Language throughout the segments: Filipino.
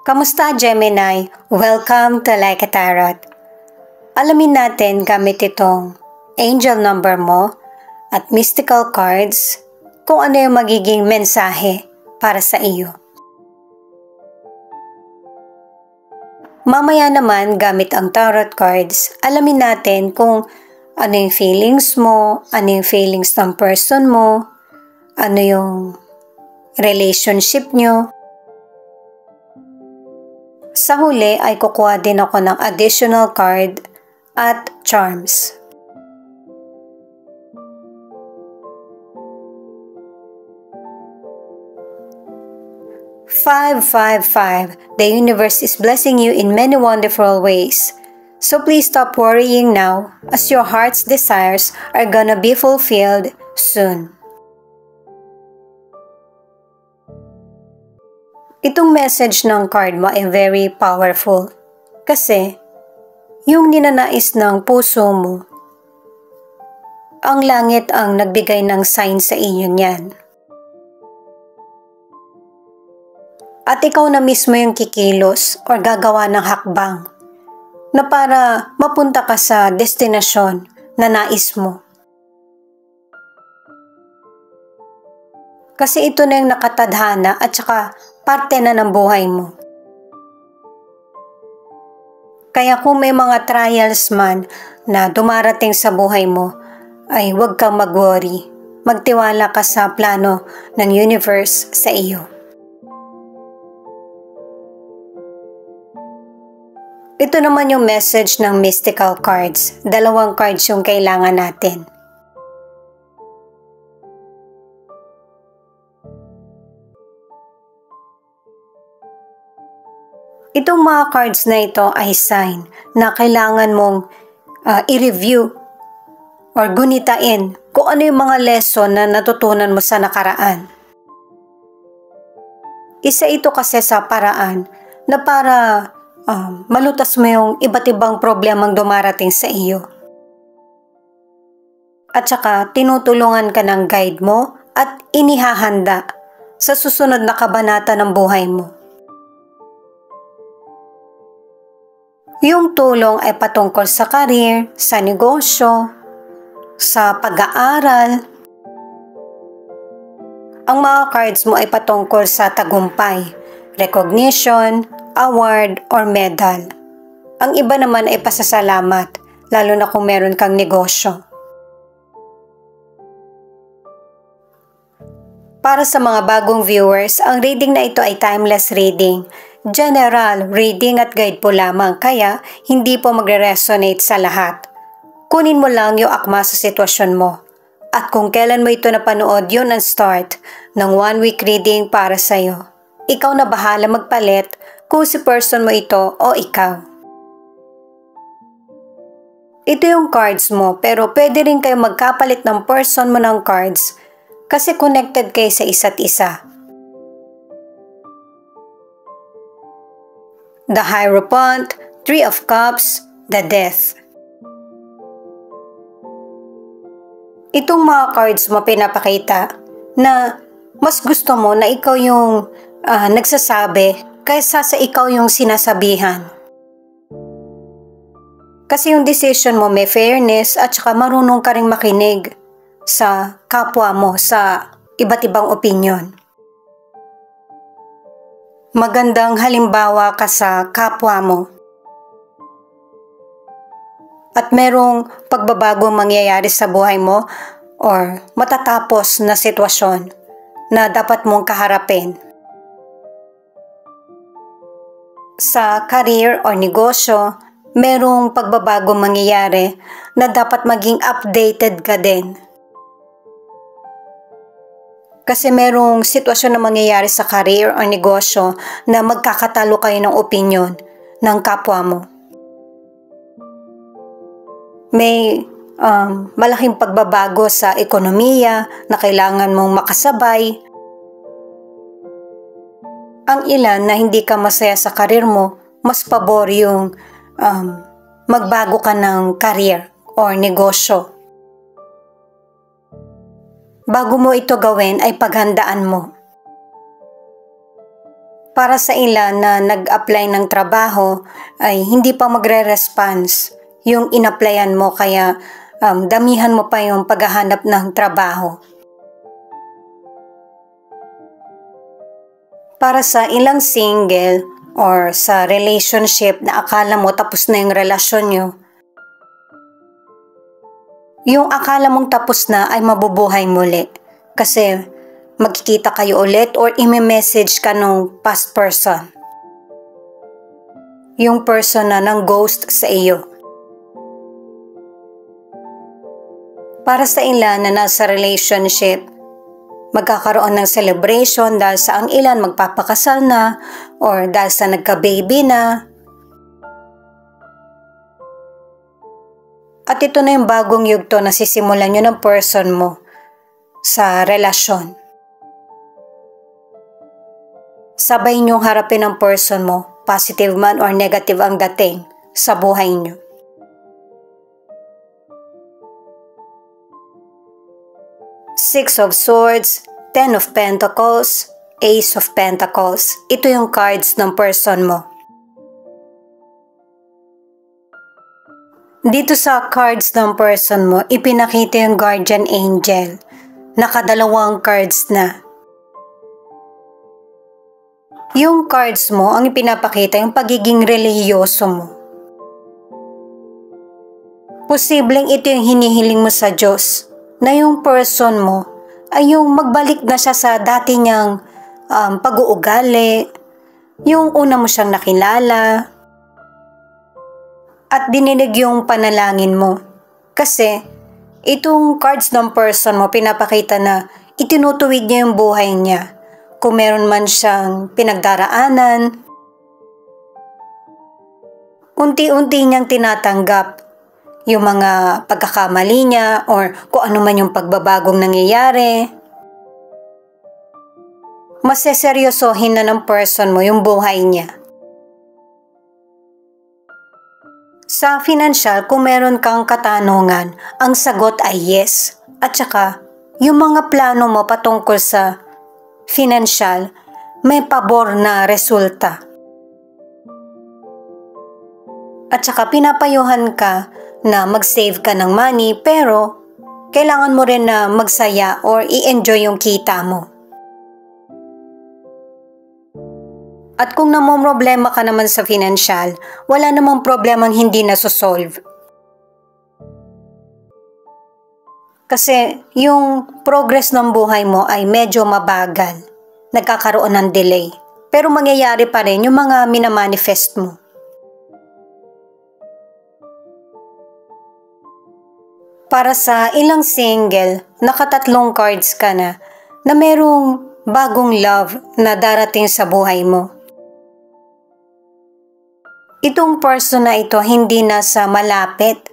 Kamusta, Gemini? Welcome to Like a Tarot. Alamin natin gamit itong angel number mo at mystical cards kung ano yung magiging mensahe para sa iyo. Mamaya naman, gamit ang tarot cards, alamin natin kung ano yung feelings mo, ano yung feelings ng person mo, ano yung relationship nyo. Sa huli ay kukuha din ako ng additional card at charms. Five, 5. The universe is blessing you in many wonderful ways. So please stop worrying now as your heart's desires are gonna be fulfilled soon. Itong message ng card mo ay very powerful kasi yung ninanais ng puso mo, ang langit ang nagbigay ng sign sa inyo niyan. At ikaw na mismo yung kikilos or gagawa ng hakbang na para mapunta ka sa destinasyon na nais mo. Kasi ito na yung nakatadhana at saka parte na ng buhay mo. Kaya kung may mga trials man na dumarating sa buhay mo, ay huwag kang mag-worry. Magtiwala ka sa plano ng universe sa iyo. Ito naman yung message ng mystical cards. 2 cards yung kailangan natin. Itong mga cards na ito ay sign na kailangan mong i-review or gunitain kung ano yung mga lesson na natutunan mo sa nakaraan. Isa ito kasi sa paraan na para malutas mo yung iba't ibang problemang dumarating sa iyo. At saka tinutulungan ka ng guide mo at inihahanda sa susunod na kabanata ng buhay mo. Yung tulong ay patungkol sa career, sa negosyo, sa pag-aaral. Ang mga cards mo ay patungkol sa tagumpay, recognition, award, or medal. Ang iba naman ay pasasalamat, lalo na kung meron kang negosyo. Para sa mga bagong viewers, ang reading na ito ay timeless reading. General reading at guide po lamang, kaya hindi po magre-resonate sa lahat. Kunin mo lang yung akma sa sitwasyon mo. At kung kailan mo ito napanood, yun ang start ng 1-week reading para sa'yo. Ikaw na bahala magpalit kung si person mo ito o ikaw. Ito yung cards mo, pero pwede rin kayo magkapalit ng person mo ng cards kasi connected kayo sa isa't isa. The Hierophant, 3 of Cups, the Death. Itong mga cards mo pinapakita na mas gusto mo na ikaw yung nagsasabi kaysa sa ikaw yung sinasabihan. Kasi yung decision mo may fairness at saka marunong ka ring makinig sa kapwa mo sa iba't ibang opinyon. Magandang halimbawa ka sa kapwa mo. At merong pagbabago mangyayari sa buhay mo or matatapos na sitwasyon na dapat mong kaharapin. Sa career o negosyo, merong pagbabago mangyayari na dapat maging updated ka din. Kasi merong sitwasyon na mangyayari sa career o negosyo na magkakatalo kayo ng opinyon ng kapwa mo. May malaking pagbabago sa ekonomiya na kailangan mong makasabay. Ang ilan na hindi ka masaya sa karir mo, mas pabor yung magbago ka ng career or negosyo. Bago mo ito gawin ay paghandaan mo. Para sa ilan na nag-apply ng trabaho ay hindi pa magre-response yung in-applyan mo kaya damihan mo pa yung paghahanap ng trabaho. Para sa ilang single or sa relationship na akala mo tapos na yung relasyon nyo, yung akala mong tapos na ay mabubuhay muli kasi magkikita kayo ulit or i-message ka nung past person. Yung person na nang ghost sa iyo. Para sa ilan na nasa relationship, magkakaroon ng celebration dahil sa ang ilan magpapakasal na or dahil sa nagka-baby na. At ito na yung bagong yugto na sisimulan nyo ng person mo sa relasyon. Sabay niyong harapin ang person mo, positive man or negative ang dating sa buhay niyo. Six of Swords, Ten of Pentacles, Ace of Pentacles. Ito yung cards ng person mo. Dito sa cards ng person mo, ipinakita yung Guardian Angel. Nakadalawang cards na. Yung cards mo, ang ipinapakita yung pagiging relihiyoso mo. Posibleng ito yung hinihiling mo sa Diyos, na yung person mo ay yung magbalik na siya sa dati niyang pag-uugali, yung una mo siyang nakilala, at dininig yung panalangin mo. Kasi itong cards ng person mo pinapakita na itinutuwid niya yung buhay niya. Kung meron man siyang pinagdaraanan, unti-unti niyang tinatanggap yung mga pagkakamali niya or kung ano man yung pagbabagong nangyayari. Maseseryosohin na ng person mo yung buhay niya. Sa financial, kung meron kang katanungan, ang sagot ay yes. At saka, yung mga plano mo patungkol sa financial, may pabor na resulta. At saka pinapayuhan ka na mag-save ka ng money pero kailangan mo rin na magsaya or i-enjoy yung kita mo. At kung namomroblema ka naman sa financial, wala namang problemang hindi nasosolve. Kasi yung progress ng buhay mo ay medyo mabagal. Nagkakaroon ng delay. Pero mangyayari pa rin yung mga minamanifest mo. Para sa ilang single, nakatatlong cards ka na merong bagong love na darating sa buhay mo. Itong person na ito hindi nasa malapit.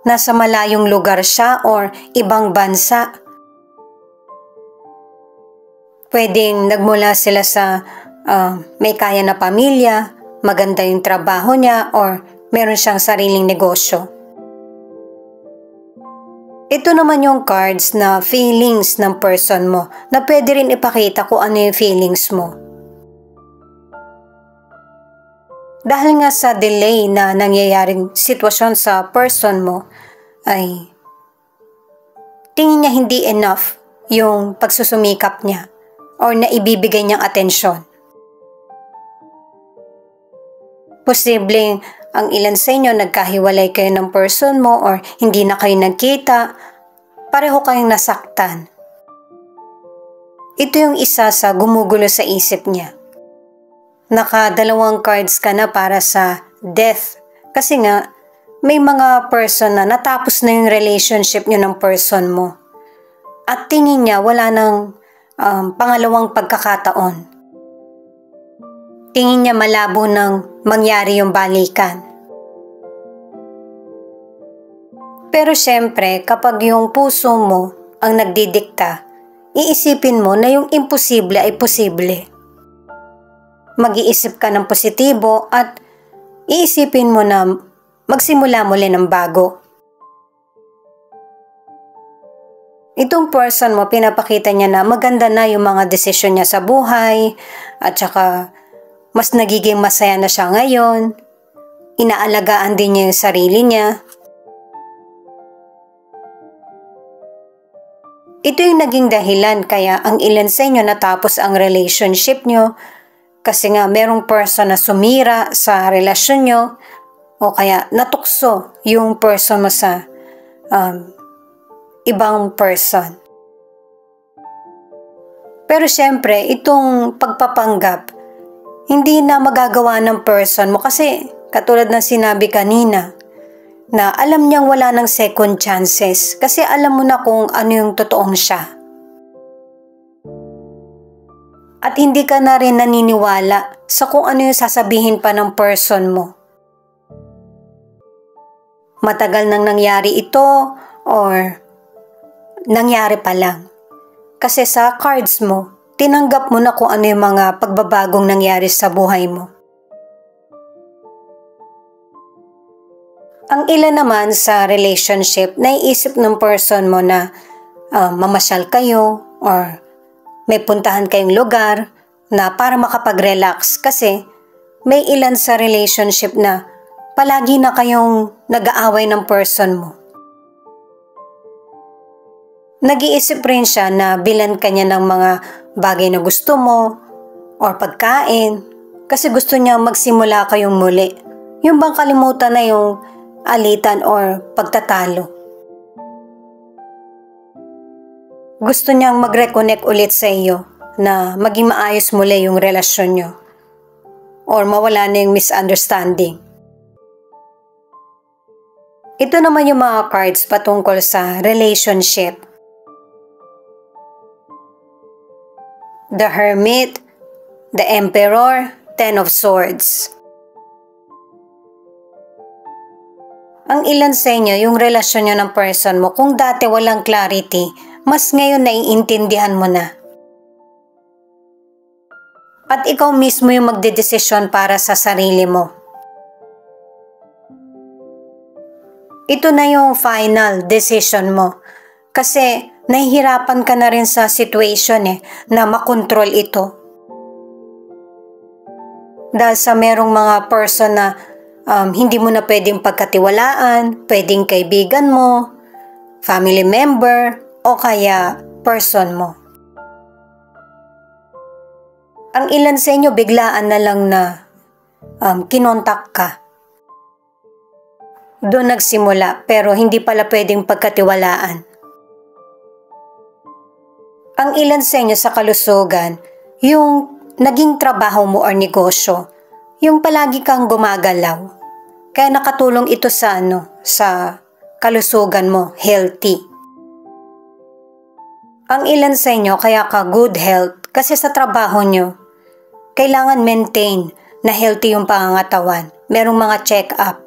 Nasa malayong lugar siya or ibang bansa. Pwedeng nagmula sila sa may kaya na pamilya, maganda yung trabaho niya, or meron siyang sariling negosyo. Ito naman yung cards na feelings ng person mo na pwede rin ipakita kung ano yung feelings mo. Dahil nga sa delay na nangyayaring sitwasyon sa person mo, ay tingin niya hindi enough yung pagsusumikap niya or naibibigay niyang atensyon. Posibleng ang ilan sa inyo nagkahiwalay kayo ng person mo or hindi na kayo nagkita, pareho kayong nasaktan. Ito yung isa sa gumugulo sa isip niya. Nakadalawang cards ka na para sa death. Kasi nga, may mga person na natapos na yung relationship nyo ng person mo. At tingin niya wala nang pangalawang pagkakataon. Tingin niya malabo nang mangyari yung balikan. Pero syempre, kapag yung puso mo ang nagdidikta, iisipin mo na yung imposible ay posible. Mag-iisip ka ng positibo at iisipin mo na magsimula muli ng bago. Itong person mo, pinapakita niya na maganda na yung mga desisyon niya sa buhay at saka mas nagiging masaya na siya ngayon, inaalagaan din niya yung sarili niya. Ito yung naging dahilan kaya ang ilan sa inyo natapos ang relationship nyo kasi nga merong person na sumira sa relasyon nyo o kaya natukso yung person mo sa ibang person. Pero syempre, itong pagpapanggap, hindi na magagawa ng person mo kasi katulad ng sinabi kanina, na alam niyang wala ng second chances kasi alam mo na kung ano yung totoong siya. At hindi ka na rin naniniwala sa kung ano yung sasabihin pa ng person mo. Matagal nang nangyari ito or nangyari pa lang. Kasi sa cards mo, tinanggap mo na kung ano yung mga pagbabagong nangyari sa buhay mo. Ang ilan naman sa relationship, naiisip ng person mo na mamasyal kayo or may puntahan kayong lugar na para makapag-relax kasi may ilan sa relationship na palagi na kayong nag-aaway ng person mo. Nag-iisip rin siya na bilan ka niya ng mga bagay na gusto mo or pagkain kasi gusto niya magsimula kayong muli. Yung bang kalimutan na yung alitan or pagtatalo. Gusto niyang mag-reconnect ulit sa iyo na maging maayos muli yung relasyon niyo or mawala na yung misunderstanding. Ito naman yung mga cards patungkol sa relationship. The Hermit, the Emperor, Ten of Swords. Ang ilan sa inyo, yung relasyon nyo ng person mo, kung dati walang clarity, mas ngayon naiintindihan mo na. At ikaw mismo yung magdedesisyon para sa sarili mo. Ito na yung final decision mo. Kasi nahihirapan ka na rin sa situation na makontrol ito. Dahil sa merong mga person na hindi mo na pwedeng pagkatiwalaan, pwedeng kaibigan mo, family member, o kaya person mo. Ang ilan sa inyo biglaan na lang na kinontak ka. Doon nagsimula pero hindi pala pwedeng pagkatiwalaan. Ang ilan sa inyo sa kalusugan, yung naging trabaho mo or negosyo, yung palagi kang gumagalaw. Kaya nakatulong ito sa sa kalusugan mo, healthy. Ang ilan sa inyo kaya ka good health kasi sa trabaho nyo, kailangan maintain na healthy yung pangangatawan. Merong mga check-up.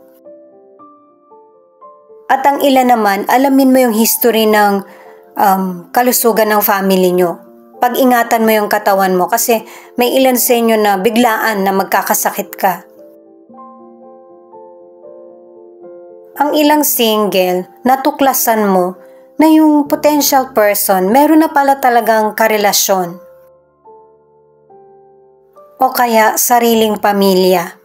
At ang ilan naman, alamin mo yung history ng kalusugan ng family nyo. Pag-ingatan mo yung katawan mo kasi may ilan sa inyo na biglaan na magkakasakit ka. Ang ilang single, natuklasan mo na yung potential person meron na pala talagang karelasyon. O kaya sariling pamilya.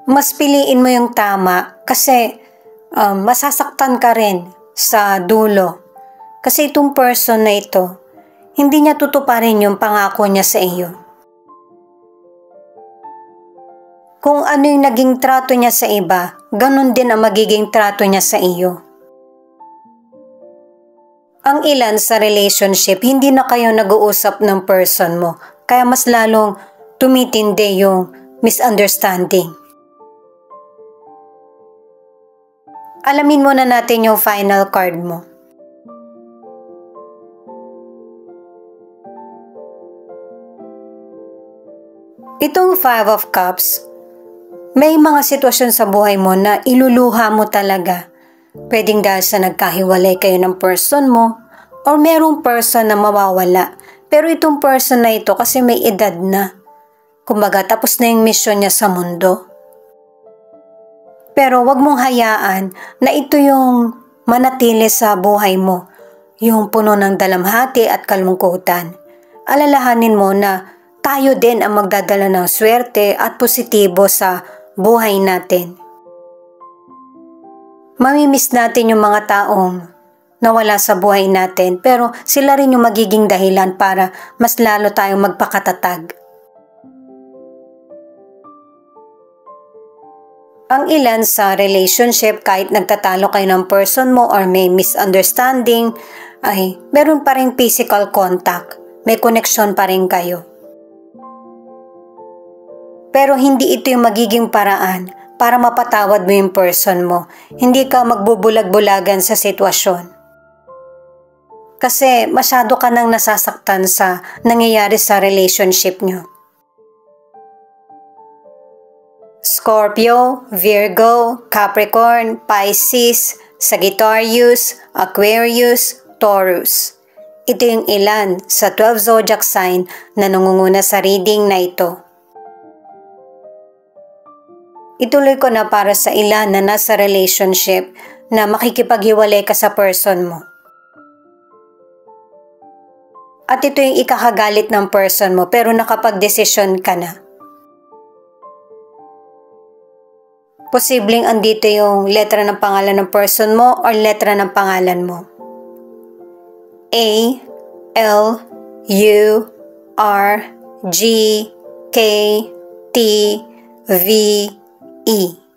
Mas piliin mo yung tama kasi masasaktan ka rin sa dulo. Kasi itong person na ito, hindi niya tutuparin yung pangako niya sa iyo. Kung ano yung naging trato niya sa iba, ganun din ang magiging trato niya sa iyo. Ang ilan sa relationship, hindi na kayo nag-uusap ng person mo, kaya mas lalong tumitindi yung misunderstanding. Alamin muna natin yung final card mo. Itong Five of Cups, may mga sitwasyon sa buhay mo na iluluha mo talaga. Pwedeng dahil sa nagkahiwalay kayo ng person mo or merong person na mawawala. Pero itong person na ito kasi may edad na. Kumbaga tapos na yung mission niya sa mundo. Pero wag mong hayaan na ito yung manatili sa buhay mo. Yung puno ng dalamhati at kalungkutan. Alalahanin mo na tayo din ang magdadala ng swerte at positibo sa buhay natin. Mamimiss natin yung mga taong nawala sa buhay natin, pero sila rin yung magiging dahilan para mas lalo tayong magpakatatag. Ang ilan sa relationship, kahit nagtatalo kayo ng person mo or may misunderstanding, ay meron pa rin physical contact, may connection pa rin kayo. Pero hindi ito yung magiging paraan para mapatawad mo yung person mo. Hindi ka magbubulag-bulagan sa sitwasyon. Kasi masyado ka nang nasasaktan sa nangyayari sa relationship nyo. Scorpio, Virgo, Capricorn, Pisces, Sagittarius, Aquarius, Taurus. Ito yung ilan sa 12 zodiac sign na nangunguna sa reading na ito. Ituloy ko na para sa ilan na nasa relationship na makikipaghiwalay ka sa person mo. At ito yung ikakagalit ng person mo pero nakapag-desisyon ka na. Posibleng andito yung letra ng pangalan ng person mo or letra ng pangalan mo. A, L, U, R, G, K, T, V, E.